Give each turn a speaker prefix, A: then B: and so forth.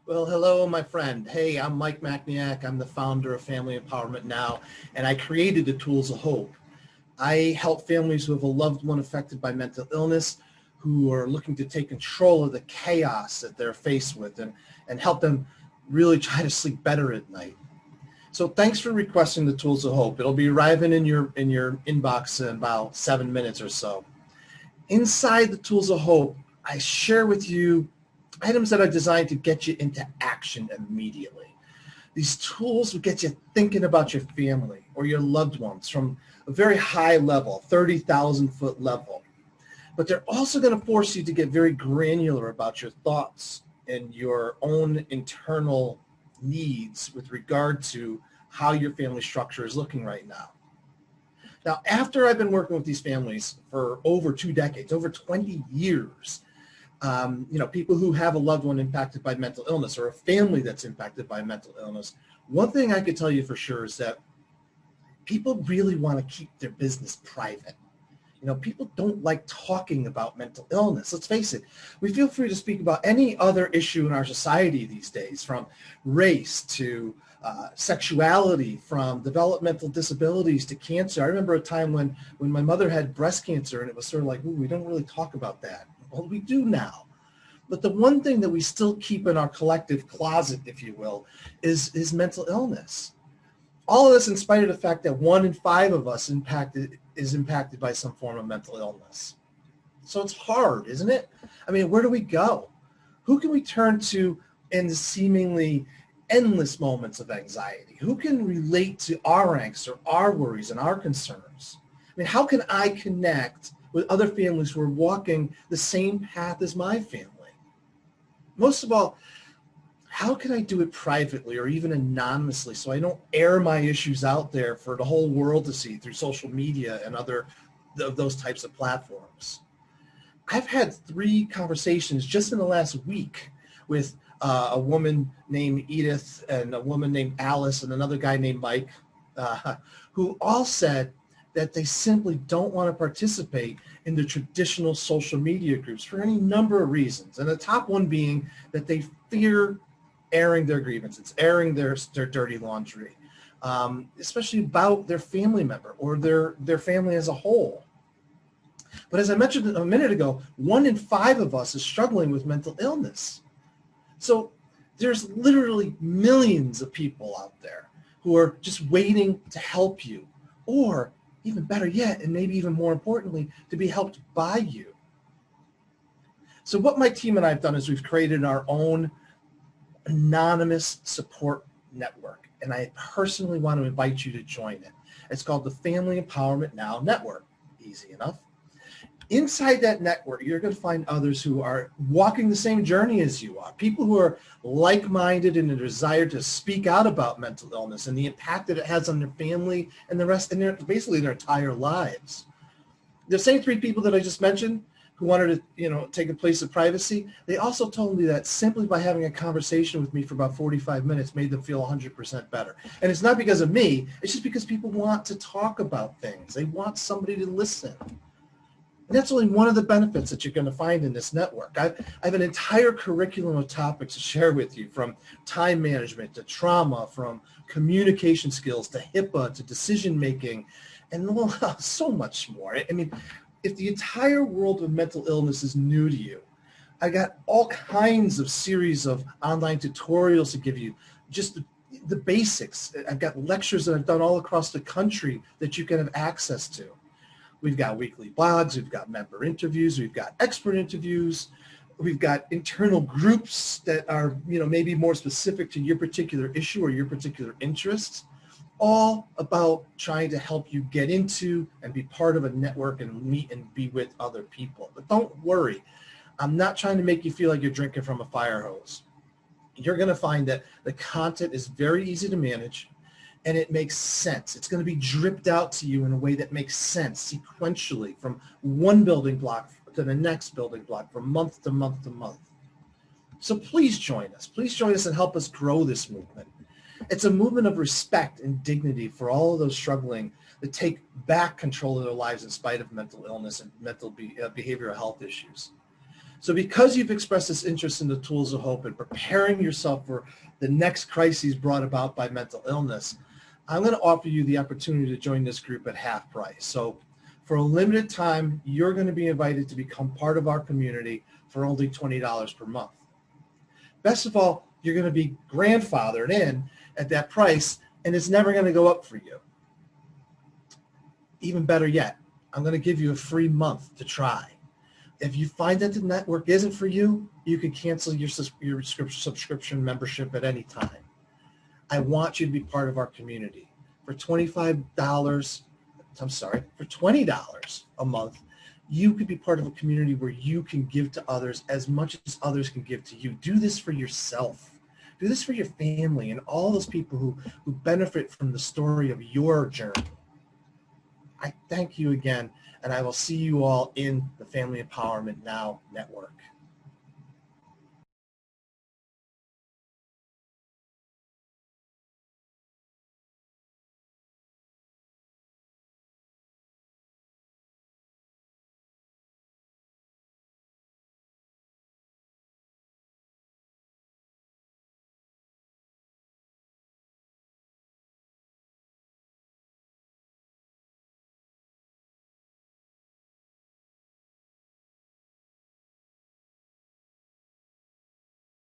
A: Well, hello, my friend. Hey, I'm Mike Macniak. I'm the founder of Family Empowerment Now, and I created the Tools of Hope. I help families who have a loved one affected by mental illness, who are looking to take control of the chaos that they're faced with and help them really try to sleep better at night. So thanks for requesting the Tools of Hope. It'll be arriving in your inbox in about 7 minutes or so. Inside the Tools of Hope, I share with you items that are designed to get you into action immediately. These tools will get you thinking about your family or your loved ones from a very high level, 30,000-foot level. But they're also going to force you to get very granular about your thoughts and your own internal needs with regard to how your family structure is looking right now. Now, after I've been working with these families for over 2 decades, over 20 years, people who have a loved one impacted by mental illness or a family that's impacted by mental illness, one thing I could tell you for sure is that people really want to keep their business private. People don't like talking about mental illness. Let's face it. We feel free to speak about any other issue in our society these days, from race to sexuality, from developmental disabilities to cancer. I remember a time when my mother had breast cancer, and it was sort of like, ooh, we don't really talk about that. Well, we do now. But the one thing that we still keep in our collective closet, if you will, is mental illness. All of this in spite of the fact that 1 in 5 of us is impacted by some form of mental illness. So it's hard, isn't it? I mean, where do we go? Who can we turn to in the seemingly endless moments of anxiety? Who can relate to our angst or our worries and our concerns? I mean, how can I connect with other families who are walking the same path as my family? Most of all, how can I do it privately or even anonymously so I don't air my issues out there for the whole world to see through social media and other of those types of platforms? I've had 3 conversations just in the last week with a woman named Edith and a woman named Alice and another guy named Mike, who all said that they simply don't want to participate in the traditional social media groups for any number of reasons. And the top one being that they fear airing their grievances, airing their dirty laundry, especially about their family member or their family as a whole. But as I mentioned a minute ago, 1 in 5 of us is struggling with mental illness. So there's literally millions of people out there who are just waiting to help you, or even better yet, and maybe even more importantly, to be helped by you. So what my team and I have done is we've created our own anonymous support network, and I personally want to invite you to join it. It's called the Family Empowerment Now Network. Easy enough. Inside that network, you're going to find others who are walking the same journey as you are, people who are like-minded in a desire to speak out about mental illness and the impact that it has on their family and the rest, and basically their entire lives. The same 3 people that I just mentioned who wanted to, take a place of privacy, they also told me that simply by having a conversation with me for about 45 minutes made them feel 100% better. And it's not because of me, it's just because people want to talk about things. They want somebody to listen. And that's only one of the benefits that you're going to find in this network. I have an entire curriculum of topics to share with you, from time management to trauma, from communication skills to HIPAA to decision making, and so much more. I mean, if the entire world of mental illness is new to you, I got all kinds of series of online tutorials to give you, just the basics. I've got lectures that I've done all across the country that you can have access to. We've got weekly blogs, we've got member interviews, we've got expert interviews, we've got internal groups that are, maybe more specific to your particular issue or your particular interests, all about trying to help you get into and be part of a network and meet and be with other people. But don't worry, I'm not trying to make you feel like you're drinking from a fire hose. You're going to find that the content is very easy to manage, and it makes sense. It's going to be dripped out to you in a way that makes sense sequentially from one building block to the next building block, from month to month to month. So please join us. Please join us and help us grow this movement. It's a movement of respect and dignity for all of those struggling to take back control of their lives in spite of mental illness and mental behavioral health issues. So because you've expressed this interest in the tools of hope and preparing yourself for the next crises brought about by mental illness, I'm going to offer you the opportunity to join this group at half price. So for a limited time, you're going to be invited to become part of our community for only $20 per month. Best of all, you're going to be grandfathered in at that price, and it's never going to go up for you. Even better yet, I'm going to give you a free month to try. If you find that the network isn't for you, you can cancel your subscription membership at any time. I want you to be part of our community. For $20 a month, you could be part of a community where you can give to others as much as others can give to you. Do this for yourself. Do this for your family and all those people who benefit from the story of your journey. I thank you again, and I will see you all in the Family Empowerment Now Network.